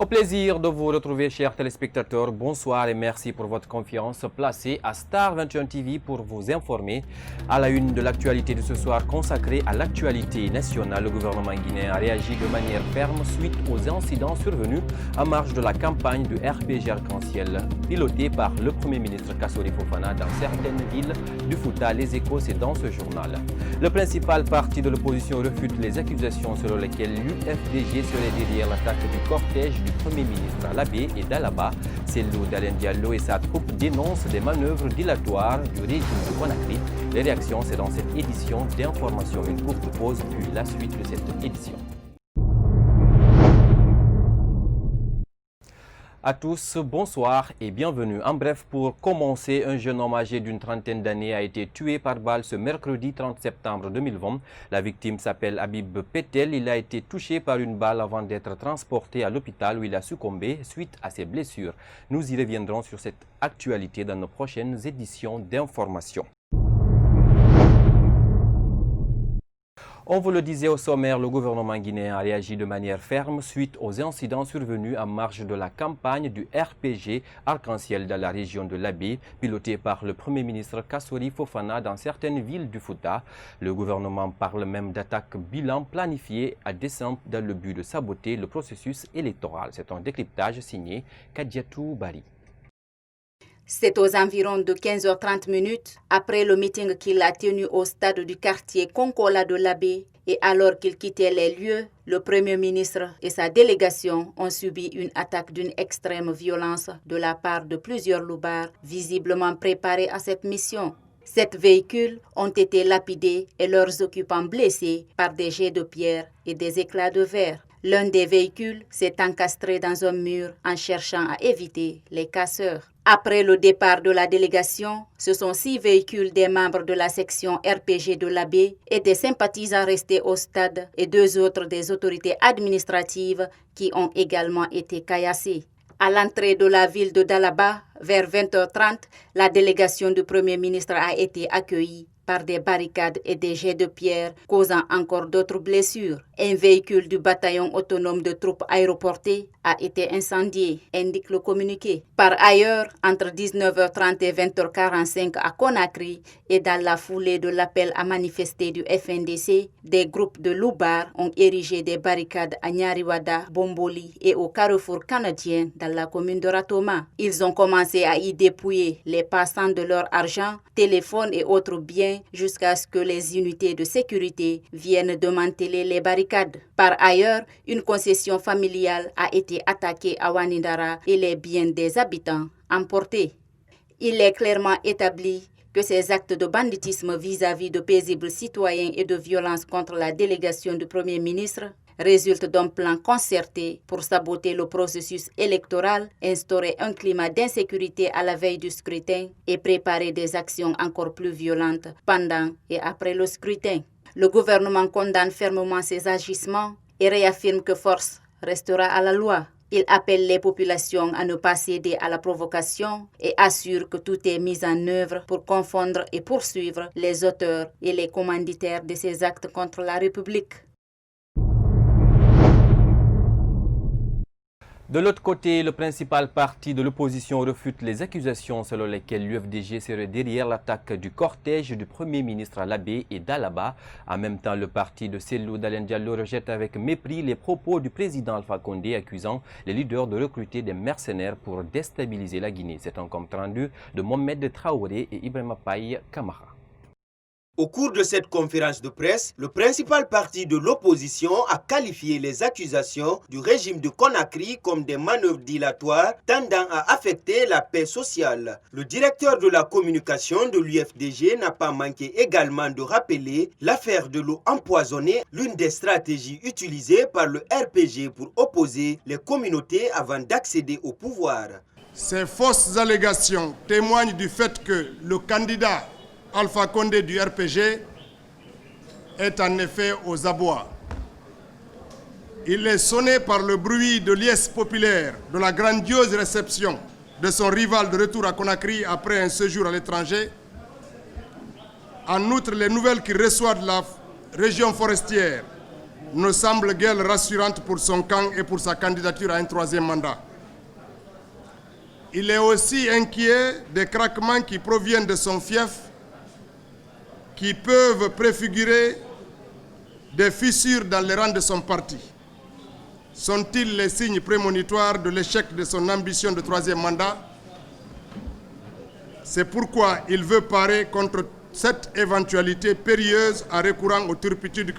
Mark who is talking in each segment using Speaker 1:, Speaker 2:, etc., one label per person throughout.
Speaker 1: Au plaisir de vous retrouver, chers téléspectateurs. Bonsoir et merci pour votre confiance placée à Star 21 TV pour vous informer. À la une de l'actualité de ce soir consacrée à l'actualité nationale, le gouvernement guinéen a réagi de manière ferme suite aux incidents survenus en marge de la campagne du RPG Arc-en-Ciel, pilotée par le Premier ministre Kassori Fofana dans certaines villes du Fouta. Les Échos, c'est dans ce journal. Le principal parti de l'opposition refute les accusations selon lesquelles l'UFDG serait derrière l'attaque du cortège du Premier ministre à Labé et d'Alaba. Cellou Dalein Diallo et sa troupe dénoncent des manœuvres dilatoires du régime de Conakry. Les réactions, c'est dans cette édition d'Information. Une courte pause, puis la suite de cette édition. À tous, bonsoir et bienvenue. En bref, pour commencer, un jeune homme âgé d'une trentaine d'années a été tué par balle ce mercredi 30 septembre 2020. La victime s'appelle Habib Petel. Il a été touché par une balle avant d'être transporté à l'hôpital où il a succombé suite à ses blessures. Nous y reviendrons sur cette actualité dans nos prochaines éditions d'Information. On vous le disait au sommaire, le gouvernement guinéen a réagi de manière ferme suite aux incidents survenus en marge de la campagne du RPG Arc-en-Ciel dans la région de Labé, pilotée par le Premier ministre Kassori Fofana dans certaines villes du Fouta. Le gouvernement parle même d'attaques bilan planifiées à décembre dans le but de saboter le processus électoral. C'est un décryptage signé Kadiatou Bari.
Speaker 2: C'est aux environs de 15h30 après le meeting qu'il a tenu au stade du quartier Konkola de Labé et alors qu'il quittait les lieux, le Premier ministre et sa délégation ont subi une attaque d'une extrême violence de la part de plusieurs loubards visiblement préparés à cette mission. 7 véhicules ont été lapidés et leurs occupants blessés par des jets de pierre et des éclats de verre. L'un des véhicules s'est encastré dans un mur en cherchant à éviter les casseurs. Après le départ de la délégation, ce sont 6 véhicules des membres de la section RPG de Labé et des sympathisants restés au stade et 2 autres des autorités administratives qui ont également été caillassés. À l'entrée de la ville de Dalaba, vers 20h30, la délégation du Premier ministre a été accueillie par des barricades et des jets de pierre, causant encore d'autres blessures. Un véhicule du bataillon autonome de troupes aéroportées a été incendié, indique le communiqué. Par ailleurs, entre 19h30 et 20h45 à Conakry et dans la foulée de l'appel à manifester du FNDC, des groupes de loubards ont érigé des barricades à Nyariwada, Bomboli et au carrefour canadien dans la commune de Ratoma. Ils ont commencé à y dépouiller les passants de leur argent, téléphones et autres biens jusqu'à ce que les unités de sécurité viennent démanteler les barricades. Par ailleurs, une concession familiale a été attaquée à Wanindara et les biens des habitants emportés. Il est clairement établi que ces actes de banditisme vis-à-vis de paisibles citoyens et de violence contre la délégation du Premier ministre résultent d'un plan concerté pour saboter le processus électoral, instaurer un climat d'insécurité à la veille du scrutin et préparer des actions encore plus violentes pendant et après le scrutin. Le gouvernement condamne fermement ces agissements et réaffirme que force restera à la loi. Il appelle les populations à ne pas céder à la provocation et assure que tout est mis en œuvre pour confondre et poursuivre les auteurs et les commanditaires de ces actes contre la République.
Speaker 1: De l'autre côté, le principal parti de l'opposition refute les accusations selon lesquelles l'UFDG serait derrière l'attaque du cortège du Premier ministre à Labé et d'Alaba. En même temps, le parti de Cellou Dalein Diallo rejette avec mépris les propos du président Alpha Condé accusant les leaders de recruter des mercenaires pour déstabiliser la Guinée. C'est un compte rendu de Mohamed Traoré et Ibrahima Paye Kamara.
Speaker 3: Au cours de cette conférence de presse, le principal parti de l'opposition a qualifié les accusations du régime de Conakry comme des manœuvres dilatoires tendant à affecter la paix sociale. Le directeur de la communication de l'UFDG n'a pas manqué également de rappeler l'affaire de l'eau empoisonnée, l'une des stratégies utilisées par le RPG pour opposer les communautés avant d'accéder au pouvoir.
Speaker 4: Ces fausses allégations témoignent du fait que le candidat Alpha Condé du RPG est en effet aux abois. Il est sonné par le bruit de liesse populaire de la grandiose réception de son rival de retour à Conakry après un séjour à l'étranger. En outre, les nouvelles qu'il reçoit de la région forestière ne semble guère rassurante pour son camp et pour sa candidature à un troisième mandat. Il est aussi inquiet des craquements qui proviennent de son fief, qui peuvent préfigurer des fissures dans les rangs de son parti. Sont-ils les signes prémonitoires de l'échec de son ambition de troisième mandat? C'est pourquoi il veut parer contre cette éventualité périlleuse en recourant aux turpitudes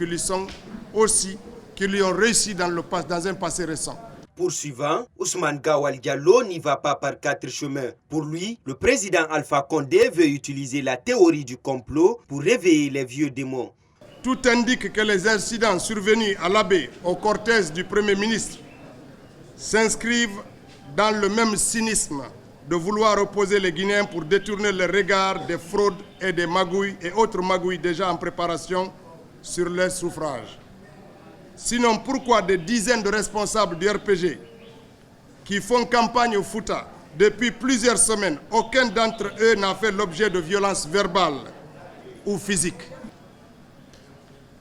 Speaker 4: qui lui ont réussi dans un passé récent.
Speaker 3: Poursuivant, Ousmane Gawal Diallo n'y va pas par quatre chemins. Pour lui, le président Alpha Condé veut utiliser la théorie du complot pour réveiller les vieux démons.
Speaker 4: Tout indique que les incidents survenus à l'Abbé au cortège du Premier ministre s'inscrivent dans le même cynisme de vouloir opposer les Guinéens pour détourner le regard des fraudes et des magouilles et autres magouilles déjà en préparation sur leur suffrage. Sinon, pourquoi des dizaines de responsables du RPG qui font campagne au Fouta depuis plusieurs semaines, aucun d'entre eux n'a fait l'objet de violences verbales ou physiques?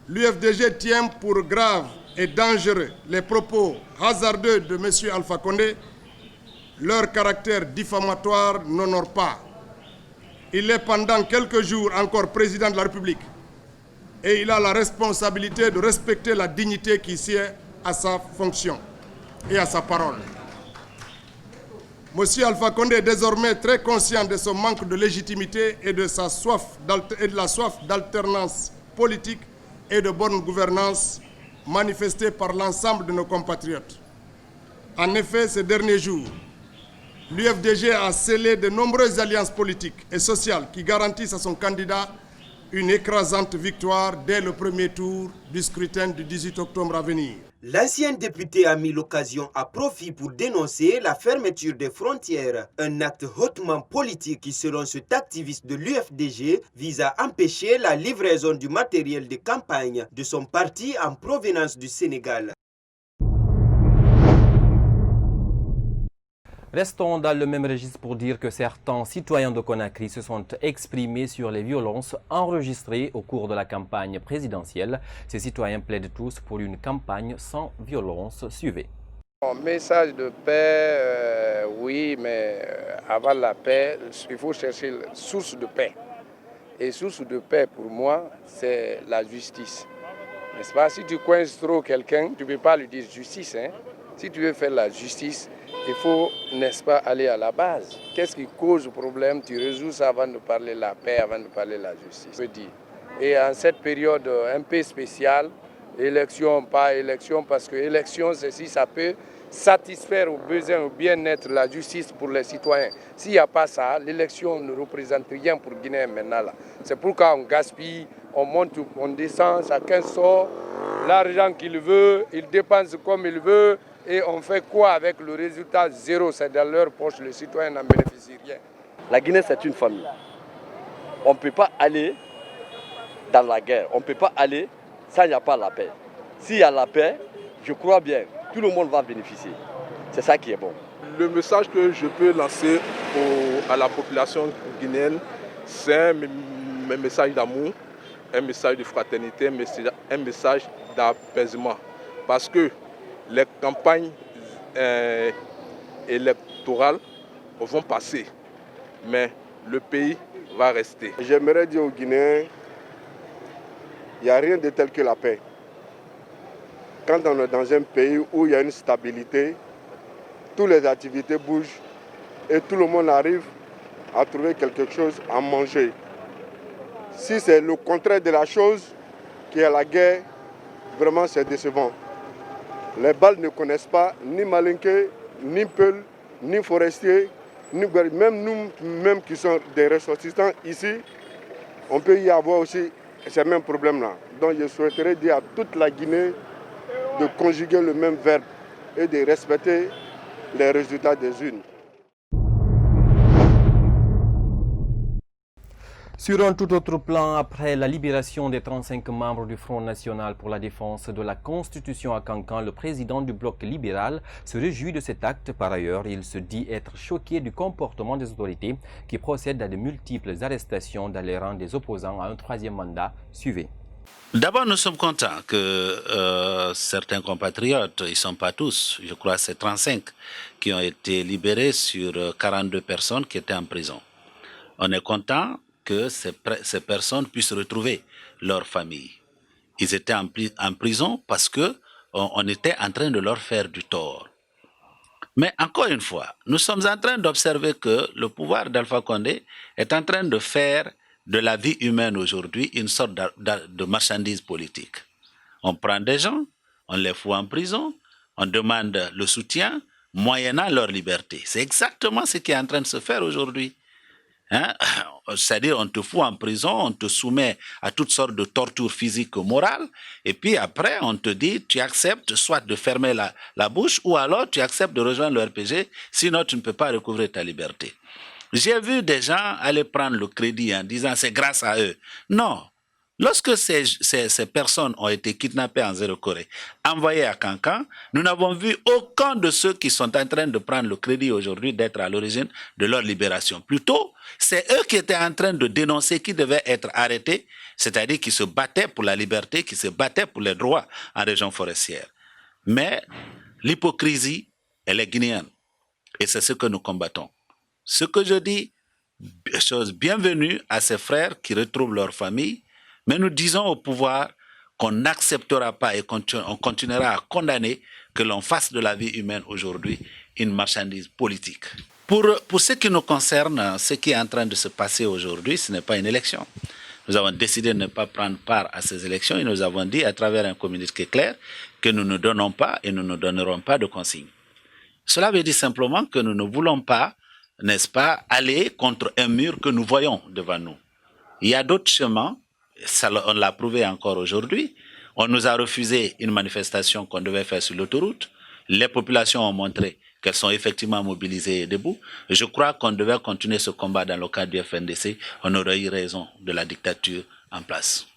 Speaker 4: L'UFDG tient pour graves et dangereux les propos hasardeux de M. Alpha Condé. Leur caractère diffamatoire n'honore pas. Il est pendant quelques jours encore président de la République et il a la responsabilité de respecter la dignité qui sied à sa fonction et à sa parole. M. Alpha Condé est désormais très conscient de son manque de légitimité et de la soif d'alternance politique et de bonne gouvernance manifestée par l'ensemble de nos compatriotes. En effet, ces derniers jours, l'UFDG a scellé de nombreuses alliances politiques et sociales qui garantissent à son candidat une écrasante victoire dès le premier tour du scrutin du 18 octobre à venir.
Speaker 3: L'ancien député a mis l'occasion à profit pour dénoncer la fermeture des frontières, un acte hautement politique qui, selon cet activiste de l'UFDG, vise à empêcher la livraison du matériel de campagne de son parti en provenance du Sénégal.
Speaker 1: Restons dans le même registre pour dire que certains citoyens de Conakry se sont exprimés sur les violences enregistrées au cours de la campagne présidentielle. Ces citoyens plaident tous pour une campagne sans violence. Suivez.
Speaker 5: Message de paix, oui, mais avant la paix, il faut chercher la source de paix. Et source de paix, pour moi, c'est la justice. N'est-ce pas? Si tu coinces trop quelqu'un, tu ne peux pas lui dire justice. Hein? Si tu veux faire la justice, il faut, n'est-ce pas, aller à la base. Qu'est-ce qui cause le problème? Tu résous ça avant de parler de la paix, avant de parler de la justice. Je dis. Et en cette période un peu spéciale, élection, pas élection, parce que élection, c'est si ça peut satisfaire aux besoins, au bien-être, la justice pour les citoyens. S'il n'y a pas ça, l'élection ne représente rien pour Guinée maintenant. C'est pourquoi on gaspille, on monte, on descend, chacun sort l'argent qu'il veut, il dépense comme il veut. Et on fait quoi avec le résultat? Zéro, c'est dans leur poche, les citoyens n'en bénéficient rien.
Speaker 6: La Guinée, c'est une famille. On ne peut pas aller dans la guerre, on ne peut pas aller sans il n'y a pas la paix. S'il y a la paix, je crois bien, tout le monde va bénéficier. C'est ça qui est bon.
Speaker 7: Le message que je peux lancer à la population guinéenne, c'est un message d'amour, un message de fraternité, un message d'apaisement. Parce que les campagnes électorales vont passer, mais le pays va rester.
Speaker 8: J'aimerais dire aux Guinéens, il n'y a rien de tel que la paix. Quand on est dans un pays où il y a une stabilité, toutes les activités bougent et tout le monde arrive à trouver quelque chose à manger. Si c'est le contraire de la chose, qui est la guerre, vraiment c'est décevant. Les Balles ne connaissent pas ni Malinké, ni Peul, ni Forestier, ni même nous-mêmes qui sommes des ressortissants ici, on peut y avoir aussi ces mêmes problèmes-là. Donc je souhaiterais dire à toute la Guinée de conjuguer le même verbe et de respecter les résultats des urnes.
Speaker 1: Sur un tout autre plan, après la libération des 35 membres du Front National pour la défense de la Constitution à Cancan, le président du bloc libéral se réjouit de cet acte. Par ailleurs, il se dit être choqué du comportement des autorités qui procèdent à de multiples arrestations dans les rangs des opposants à un troisième mandat. Suivez.
Speaker 9: D'abord, nous sommes contents que certains compatriotes, ils ne sont pas tous, je crois que c'est 35, qui ont été libérés sur 42 personnes qui étaient en prison. On est content que ces personnes puissent retrouver leur famille. Ils étaient en prison parce qu'on était en train de leur faire du tort. Mais encore une fois, nous sommes en train d'observer que le pouvoir d'Alpha Condé est en train de faire de la vie humaine aujourd'hui une sorte de marchandise politique. On prend des gens, on les fout en prison, on demande le soutien, moyennant leur liberté. C'est exactement ce qui est en train de se faire aujourd'hui. Hein? C'est-à-dire, on te fout en prison, on te soumet à toutes sortes de tortures physiques ou morales, et puis après, on te dit, tu acceptes soit de fermer la bouche, ou alors tu acceptes de rejoindre le RPG, sinon tu ne peux pas recouvrer ta liberté. J'ai vu des gens aller prendre le crédit en disant c'est grâce à eux. Non. Lorsque ces personnes ont été kidnappées en Zéro-Corée, envoyées à Cancan, nous n'avons vu aucun de ceux qui sont en train de prendre le crédit aujourd'hui d'être à l'origine de leur libération. Plutôt, c'est eux qui étaient en train de dénoncer qui devaient être arrêtés, c'est-à-dire qui se battaient pour la liberté, qui se battaient pour les droits en région forestière. Mais l'hypocrisie, elle est guinéenne. Et c'est ce que nous combattons. Ce que je dis, chose bienvenue à ces frères qui retrouvent leur famille, mais nous disons au pouvoir qu'on n'acceptera pas et qu'on continuera à condamner que l'on fasse de la vie humaine aujourd'hui une marchandise politique. Pour ce qui nous concerne, ce qui est en train de se passer aujourd'hui, ce n'est pas une élection. Nous avons décidé de ne pas prendre part à ces élections et nous avons dit à travers un communiqué clair que nous ne donnons pas et nous ne donnerons pas de consignes. Cela veut dire simplement que nous ne voulons pas, n'est-ce pas, aller contre un mur que nous voyons devant nous. Il y a d'autres chemins, ça, on l'a prouvé encore aujourd'hui. On nous a refusé une manifestation qu'on devait faire sur l'autoroute. Les populations ont montré qu'elles sont effectivement mobilisées et debout. Je crois qu'on devait continuer ce combat dans le cadre du FNDC. On aurait eu raison de la dictature en place.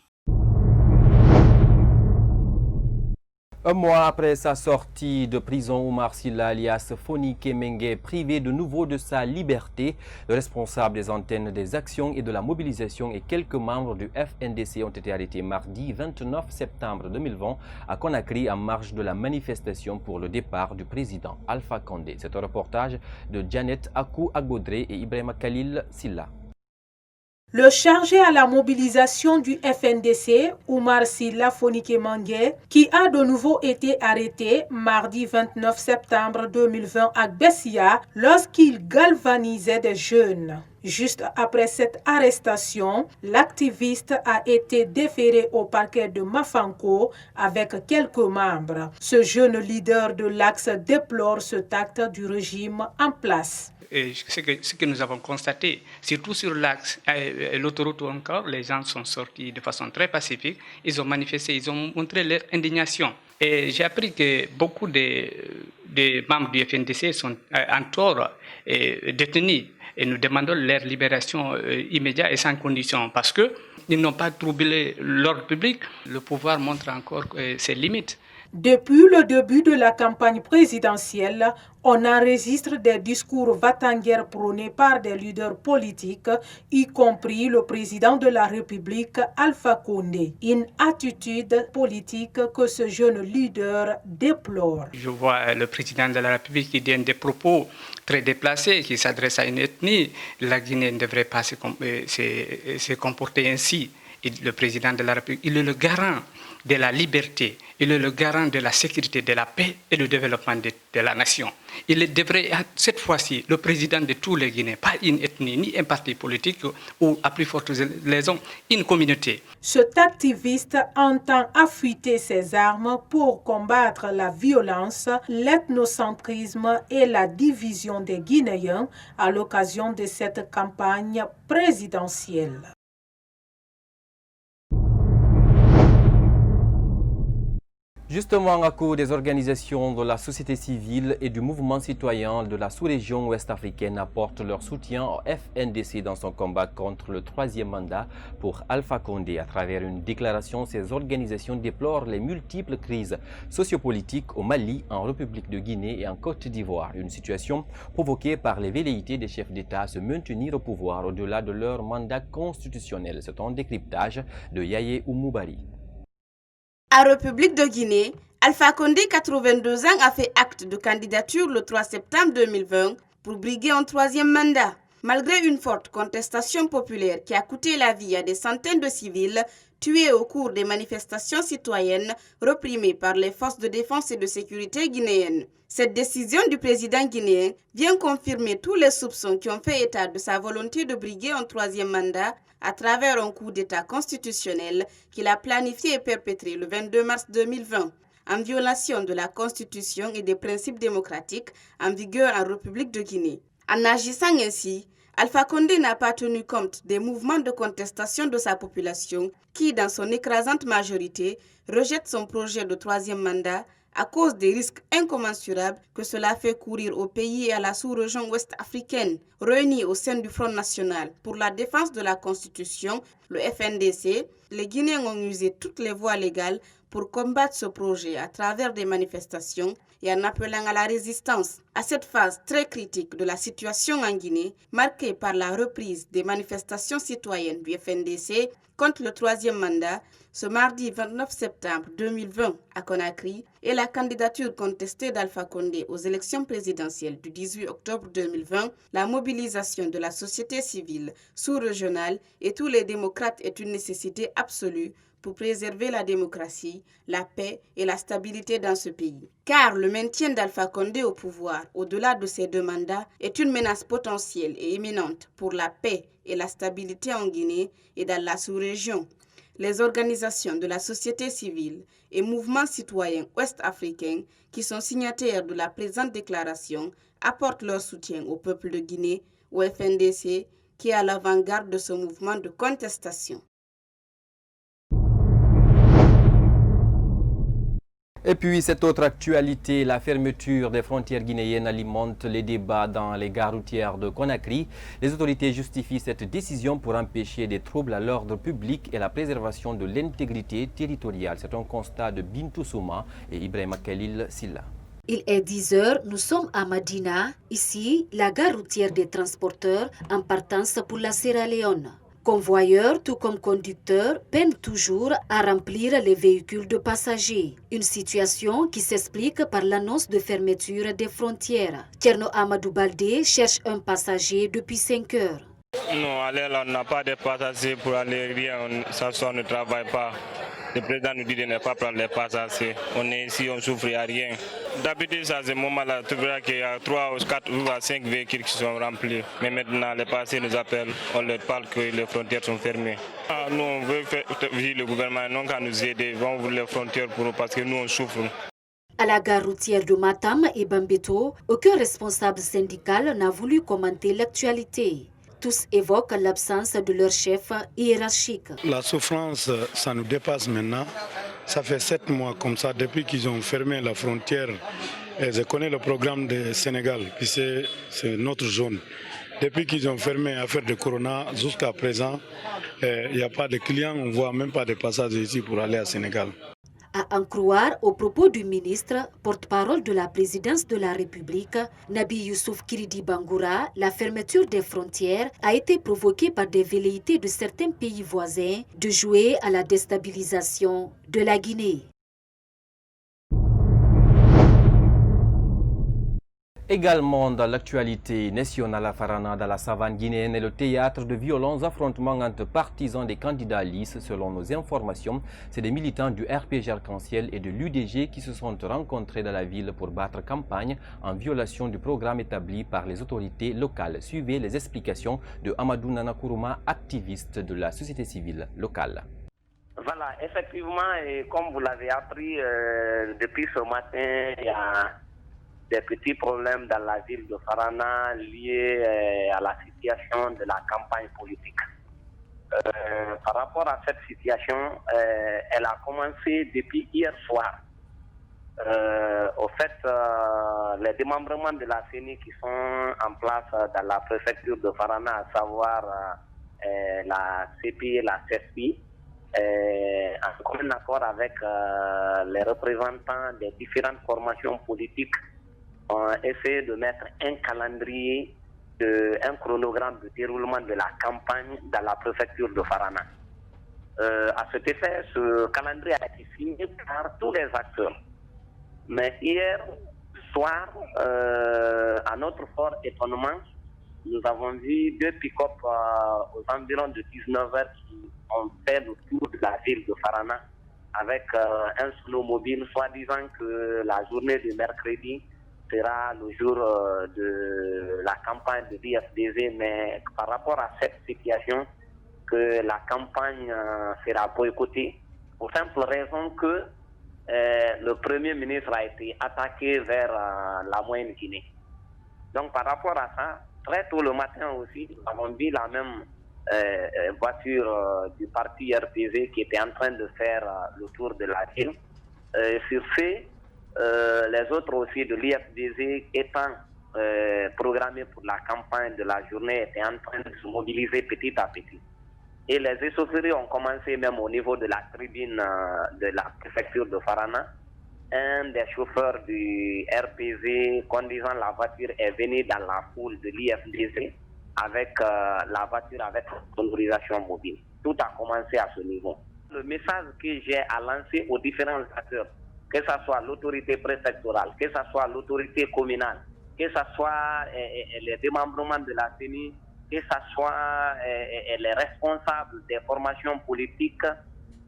Speaker 1: Un mois après sa sortie de prison, Oumar Sylla alias Foni Kemengue, privé de nouveau de sa liberté, le responsable des antennes des actions et de la mobilisation et quelques membres du FNDC ont été arrêtés mardi 29 septembre 2020 à Conakry en marge de la manifestation pour le départ du président Alpha Condé. C'est un reportage de Janet Akou Agbodré et Ibrahima Khalil Sylla.
Speaker 10: Le chargé à la mobilisation du FNDC, Oumar Sylla Foni Kemengue, qui a de nouveau été arrêté mardi 29 septembre 2020 à Bessia lorsqu'il galvanisait des jeunes. Juste après cette arrestation, l'activiste a été déféré au parquet de Mafanko avec quelques membres. Ce jeune leader de l'Axe déplore cet acte du régime en place.
Speaker 11: Et ce que nous avons constaté, surtout sur l'axe et l'autoroute encore, les gens sont sortis de façon très pacifique, ils ont manifesté, ils ont montré leur indignation. Et j'ai appris que beaucoup de membres du FNDC sont encore détenus et nous demandons leur libération immédiate et sans condition parce qu'ils n'ont pas troublé l'ordre public. Le pouvoir montre encore ses limites.
Speaker 10: Depuis le début de la campagne présidentielle, on enregistre des discours va-t-en-guerre prônés par des leaders politiques, y compris le président de la République, Alpha Condé. Une attitude politique que ce jeune leader déplore.
Speaker 11: Je vois le président de la République qui donne des propos très déplacés, qui s'adresse à une ethnie. La Guinée ne devrait pas se comporter ainsi. Et le président de la République, il est le garant de la liberté, il est le garant de la sécurité, de la paix et du développement de la nation. Il devrait être cette fois-ci le président de tous les Guinéens, pas une ethnie, ni un parti politique ou, à plus forte raison, une communauté.
Speaker 10: Cet activiste entend affûter ses armes pour combattre la violence, l'ethnocentrisme et la division des Guinéens à l'occasion de cette campagne présidentielle.
Speaker 1: Justement, à cause des organisations de la société civile et du mouvement citoyen de la sous-région ouest-africaine apportent leur soutien au FNDC dans son combat contre le troisième mandat pour Alpha Condé. À travers une déclaration, ces organisations déplorent les multiples crises sociopolitiques au Mali, en République de Guinée et en Côte d'Ivoire. Une situation provoquée par les velléités des chefs d'État à se maintenir au pouvoir au-delà de leur mandat constitutionnel. C'est un décryptage de Yaye Oumoubari.
Speaker 2: À République de Guinée, Alpha Condé, 82 ans, a fait acte de candidature le 3 septembre 2020 pour briguer un troisième mandat. Malgré une forte contestation populaire qui a coûté la vie à des centaines de civils tués au cours des manifestations citoyennes réprimées par les forces de défense et de sécurité guinéennes. Cette décision du président guinéen vient confirmer tous les soupçons qui ont fait état de sa volonté de briguer un troisième mandat à travers un coup d'État constitutionnel qu'il a planifié et perpétré le 22 mars 2020, en violation de la Constitution et des principes démocratiques en vigueur en République de Guinée. En agissant ainsi, Alpha Condé n'a pas tenu compte des mouvements de contestation de sa population qui, dans son écrasante majorité, rejette son projet de troisième mandat à cause des risques incommensurables que cela fait courir au pays et à la sous-région ouest africaine. Réunis au sein du Front national pour la défense de la Constitution, le FNDC, les Guinéens ont usé toutes les voies légales pour combattre ce projet à travers des manifestations et en appelant à la résistance. À cette phase très critique de la situation en Guinée, marquée par la reprise des manifestations citoyennes du FNDC contre le troisième mandat, ce mardi 29 septembre 2020 à Conakry, et la candidature contestée d'Alpha Condé aux élections présidentielles du 18 octobre 2020, la mobilisation de la société civile sous-régionale et tous les démocrates est une nécessité absolue pour préserver la démocratie, la paix et la stabilité dans ce pays. Car le maintien d'Alpha Condé au pouvoir, au-delà de ses deux mandats, est une menace potentielle et imminente pour la paix et la stabilité en Guinée et dans la sous-région. Les organisations de la société civile et mouvements citoyens ouest-africains qui sont signataires de la présente déclaration apportent leur soutien au peuple de Guinée, au FNDC, qui est à l'avant-garde de ce mouvement de contestation.
Speaker 1: Et puis, cette autre actualité, la fermeture des frontières guinéennes alimente les débats dans les gares routières de Conakry. Les autorités justifient cette décision pour empêcher des troubles à l'ordre public et la préservation de l'intégrité territoriale. C'est un constat de Bintou Souma et Ibrahima Khalil Silla.
Speaker 12: Il est 10 heures, nous sommes à Madina, ici, la gare routière des transporteurs en partance pour la Sierra Leone. Convoyeurs, tout comme conducteurs, peinent toujours à remplir les véhicules de passagers. Une situation qui s'explique par l'annonce de fermeture des frontières. Tcherno Amadou Baldé cherche un passager depuis 5 heures.
Speaker 13: Non, là, on n'a pas de passagers pour aller rien, on ne travaille pas. Le président nous dit de ne pas prendre les passagers. On est ici, on ne souffre à rien. D'habitude, à ce moment-là, tu verras qu'il y a 3 ou 4 ou 5 véhicules qui sont remplis. Mais maintenant, les passagers nous appellent, on leur parle que les frontières sont fermées. Nous, on veut faire le gouvernement, non qu'à nous aider, on ouvre les frontières pour nous parce que nous, on souffre.
Speaker 12: À la gare routière de Matam et Bambeto, aucun responsable syndical n'a voulu commenter l'actualité. Tous évoquent l'absence de leur chef hiérarchique.
Speaker 14: La souffrance, ça nous dépasse maintenant. Ça fait 7 mois comme ça, depuis qu'ils ont fermé la frontière. Et je connais le programme du Sénégal, puis c'est notre zone. Depuis qu'ils ont fermé l'affaire de Corona, jusqu'à présent, il n'y a pas de clients, on ne voit même pas de passagers ici pour aller au Sénégal.
Speaker 12: À en croire aux propos du ministre, porte-parole de la présidence de la République, Nabi Youssouf Kiridi Bangoura, la fermeture des frontières a été provoquée par des velléités de certains pays voisins de jouer à la déstabilisation de la Guinée.
Speaker 1: Également dans l'actualité nationale, Farana dans la savane guinéenne est le théâtre de violents affrontements entre partisans des candidats lisses. Selon nos informations, c'est des militants du RPG Arc-en-Ciel et de l'UDG qui se sont rencontrés dans la ville pour battre campagne en violation du programme établi par les autorités locales. Suivez les explications de Amadou Nanakuruma, activiste de la société civile locale.
Speaker 15: Voilà, effectivement, et comme vous l'avez appris depuis ce matin, il y a des petits problèmes dans la ville de Farana liés à la situation de la campagne politique. Par rapport à cette situation, elle a commencé depuis hier soir. Au fait, les démembrements de la CENI qui sont en place dans la préfecture de Farana, à savoir la CPI et la CESPI, en commun accord avec les représentants des différentes formations politiques, ont essayé de mettre un calendrier, un chronogramme de déroulement de la campagne dans la préfecture de Farana. À cet effet, ce calendrier a été signé par tous les acteurs. Mais hier soir, à notre fort étonnement, nous avons vu 2 pick-up aux environs de 19h qui ont fait le tour de la ville de Farana avec un snowmobile, soi-disant que la journée de mercredi sera le jour de la campagne de l'IFDZ, mais par rapport à cette situation, que la campagne sera boycottée, pour simple raison que le Premier ministre a été attaqué vers la Moyenne-Guinée. Donc par rapport à ça, très tôt le matin aussi, nous avons vu la même voiture du parti RPZ qui était en train de faire le tour de la ville. Sur ce, les autres aussi de l'IFDZ étant programmés pour la campagne de la journée étaient en train de se mobiliser petit à petit. Et les échauffourées ont commencé même au niveau de la tribune de la préfecture de Farana. Un des chauffeurs du RPZ conduisant la voiture est venu dans la foule de l'IFDZ avec la voiture avec sonorisation mobile. Tout a commencé à ce niveau. Le message que j'ai à lancer aux différents acteurs, que ce soit l'autorité préfectorale, que ce soit l'autorité communale, que ce soit les démembrements de la CENI, que ce soit les responsables des formations politiques,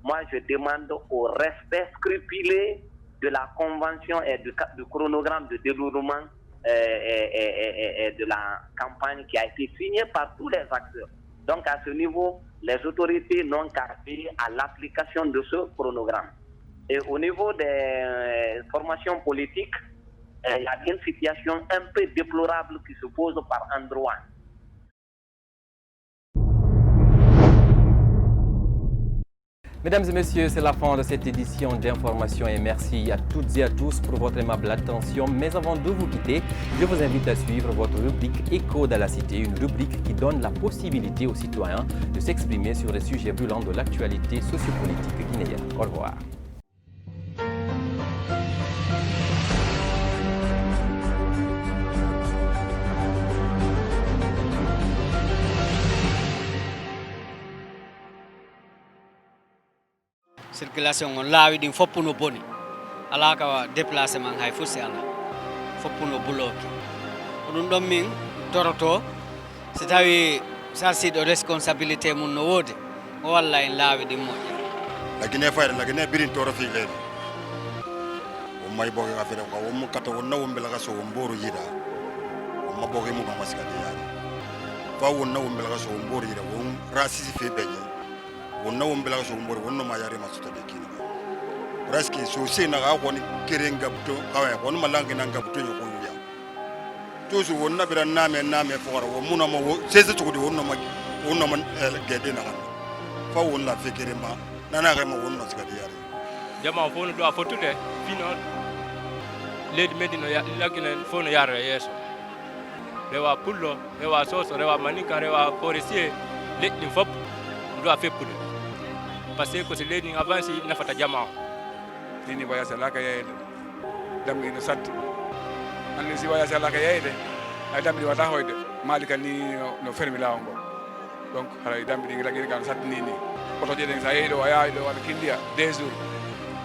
Speaker 15: moi je demande au respect scrupuleux de la convention et du chronogramme de déroulement de la campagne qui a été signée par tous les acteurs. Donc à ce niveau, les autorités n'ont qu'à veiller à l'application de ce chronogramme. Et au niveau des formations politiques, il y a une situation un peu déplorable qui se pose par endroits.
Speaker 1: Mesdames et messieurs, c'est la fin de cette édition d'information et merci à toutes et à tous pour votre aimable attention. Mais avant de vous quitter, je vous invite à suivre votre rubrique Écho de la Cité, une rubrique qui donne la possibilité aux citoyens de s'exprimer sur les sujets brûlants de l'actualité sociopolitique guinéenne. Au revoir.
Speaker 16: Circulation on laawi ɗin fopp no boni ala ka déplacement hay fof si ala fopp no bloqué ko ɗum ɗon min toroto so tawi sarsiɗo responsabilité mum no woodi o walla en laawi ɗin moƴƴa
Speaker 17: lagine fayda lagine birin toro fi leydi o may boge ka fere ko wonmo kata wonna wombe laga so womboru yida womma boge mu ba maskati yaade fa wonna wombe laga so womboru yida won rasisi fe beñe wonna wombe laga so wombor wonno ma yare masuta de kini presque so se na ga woni kerenga buto kawe wonno malangi nanga buto nyoko ya tozu wonna bira name fora wo muna mo sese to di wonno ma gede na fa wonna fekere ma nana ga ma wonno sigadi yare
Speaker 18: jama fo no do afotude fino lady medino ya lagina fo no yare yeso rewa pullo rewa soso rewa manika rewa forestier leddi fop do afepude parce que c'est l'année avant si na fata jama
Speaker 19: dini waya salaka yede dambi no satti anni si waya salaka yede ay dambi wata hoyde malika ni no fermi lawo ngo donc hay dambi ngi lagi kan satti ni oto jeden sa yedo waya do wala kindia 2 jours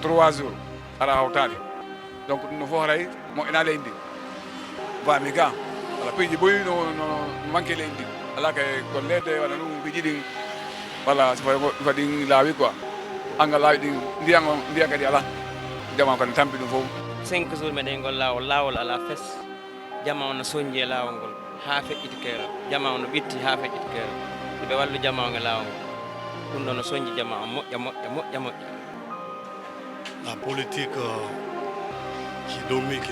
Speaker 19: 3 jours ala hawtani donc no fo ray mo ina lendi ba mi ga ala piji boy no manke lendi ala kay gollede wala no bijidi voilà so fa din laawi quoi anga laawi din ndiya kadi ala jama ko tampi dum fof
Speaker 20: 5 jours meden gol lawol ala fes jama on soñje lawol gol ha feƴƴiti kero jama on bitti ha feƴƴiti kero be wallu jama on lawol dum non soñji jama on moƴƴa
Speaker 14: la politique qui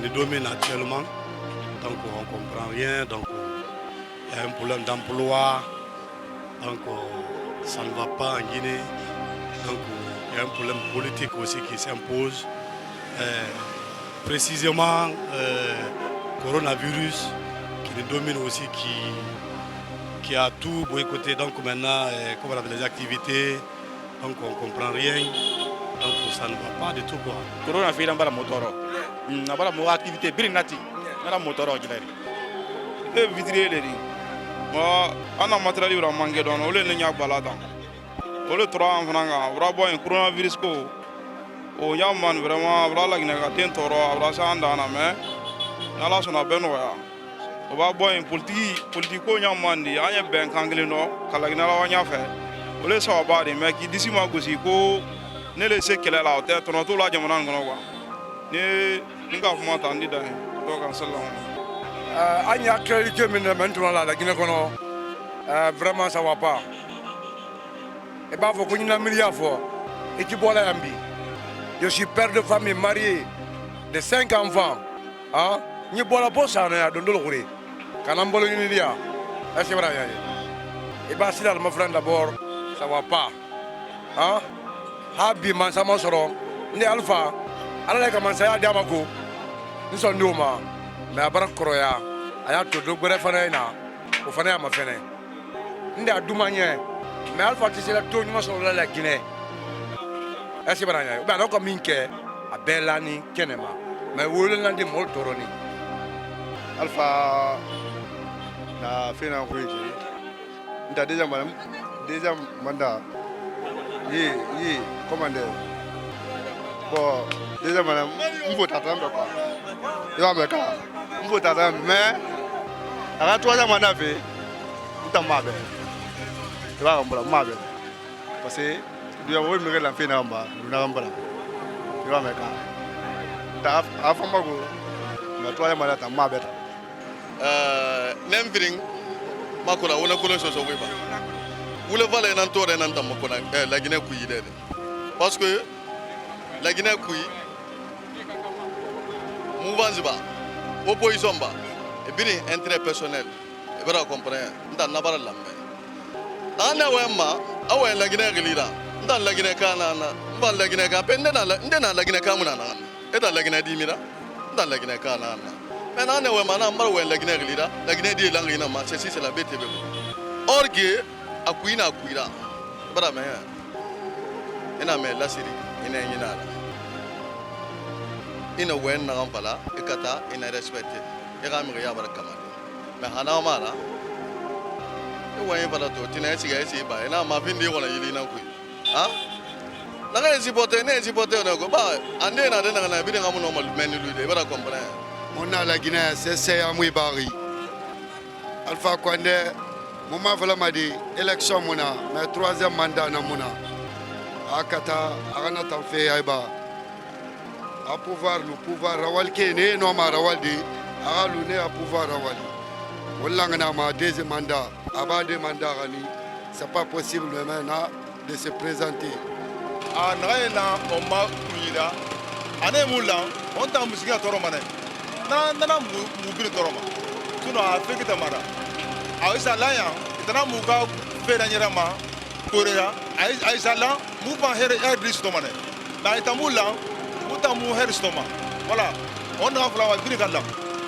Speaker 14: nous domine actuellement donc on comprend rien donc il y a un problème d'emploi donc ça ne va pas en Guinée, donc il y a un problème politique aussi qui s'impose. Précisément, coronavirus qui nous domine aussi, qui a tout boycotté. Donc maintenant, comme on a les activités, donc on ne comprend rien, donc ça ne va pas du tout quoi.
Speaker 19: Coronavirus n'a pas de moteur, n'a pas de activité, brinati, n'a pas de moteur. Le vidrier moi ana matériel ura mangue don ole ne nyak balada ole 3 francs ura boy coronavirus ko
Speaker 21: o yaman vraiment abra la gina ka ten toro abra sa andana me nala sona benoya o ba boy politiko yaman di anya ben kangile no kala gina la wanya fe o le so ba di me ki disi ma gosi ko ne le se kele la o te to no to la jamana ngono kwa ne nga fuma tandi da to kan salam
Speaker 22: anya actualité min maintenant la gina kono vraiment ça va pas et ba fo ko ni na milliard fo et qui bola yambi. Je suis père de famille marié de 5 enfants. Hein? Ni bola bossa na don dolo kure. Kana mbolo ni dia. Est-ce vrai ya? Et bah si là mon frère d'abord, ça va pas. Hein? Habi man sama soro. Ni alpha. Ala ka man saya dia mako. Ni son ndoma. Mais abara kroya. Aya to do gbere fana ina. O fana ma fene. Ndi aduma nye. Mais alpha ti c'est la to ni ma so la Guinée. Est-ce que vous avez encore minké à Bellani, Kenema, mais vous l'avez dit molto roni.
Speaker 8: Alpha na fait un projet. Nous avons déjà mandat. Commandeur. Bon, déjà madame, on peut attendre quoi. Il va me faire. On peut attendre, mais à 3 mandat fait, on t'a mal. Il va me mal. Parce que dia wo mi la fe na mba na mbala yo ameka ta afamba go na to ya mala ta mabeta nemviring makura wona ko so so weba wule vale nan to re nan tam ko na la Guinée kuyi de parce que la Guinée kuyi mouvance ba opposition ba et bien intérêt personnel et bara comprendre nda na bara lambe ana wemma awen la Guinée gelira ndan la Guinée kana na mban la Guinée ka pende na la Guinée ka munana e da la Guinée dimira ndan la Guinée kana na mais na ne we mana mbar we la Guinée lira la Guinée di langi na ma c'est la BTB orgue akuina bara me ina me la siri ina nyina ina wen na ngambala e kata ina respecté e ga mi ya baraka ma mais hana mala e wen bala to tina siga esi ba ina ma vindi wona yili na ku ah nanga ezipote ne ko ba ande na de na bi nga mo normal menu lui de bara comprendre
Speaker 23: on a la Guinée c'est amui bari Alpha Condé moma vala madi élection mona mais 3e mandat na mona akata agana tan fe ayba a pouvoir rawal kene no ma rawal di agalu ne a pouvoir rawali wala ngana ma 2e mandat aba 2 mandats gani c'est pas possible maintenant de se présenter.
Speaker 17: Ah, naena oma kuira. Ane mula, on t'a musique à Toromane. Nana mubile Toroma. Tu n'as fait que Tamara. Aïssa Laya, tu n'as muka Feranyama, Korea, Aïssa La, Mupa Her Bristomane. Naïtamula, Mutamu Herstoma. Voilà, on a fait la Brigala.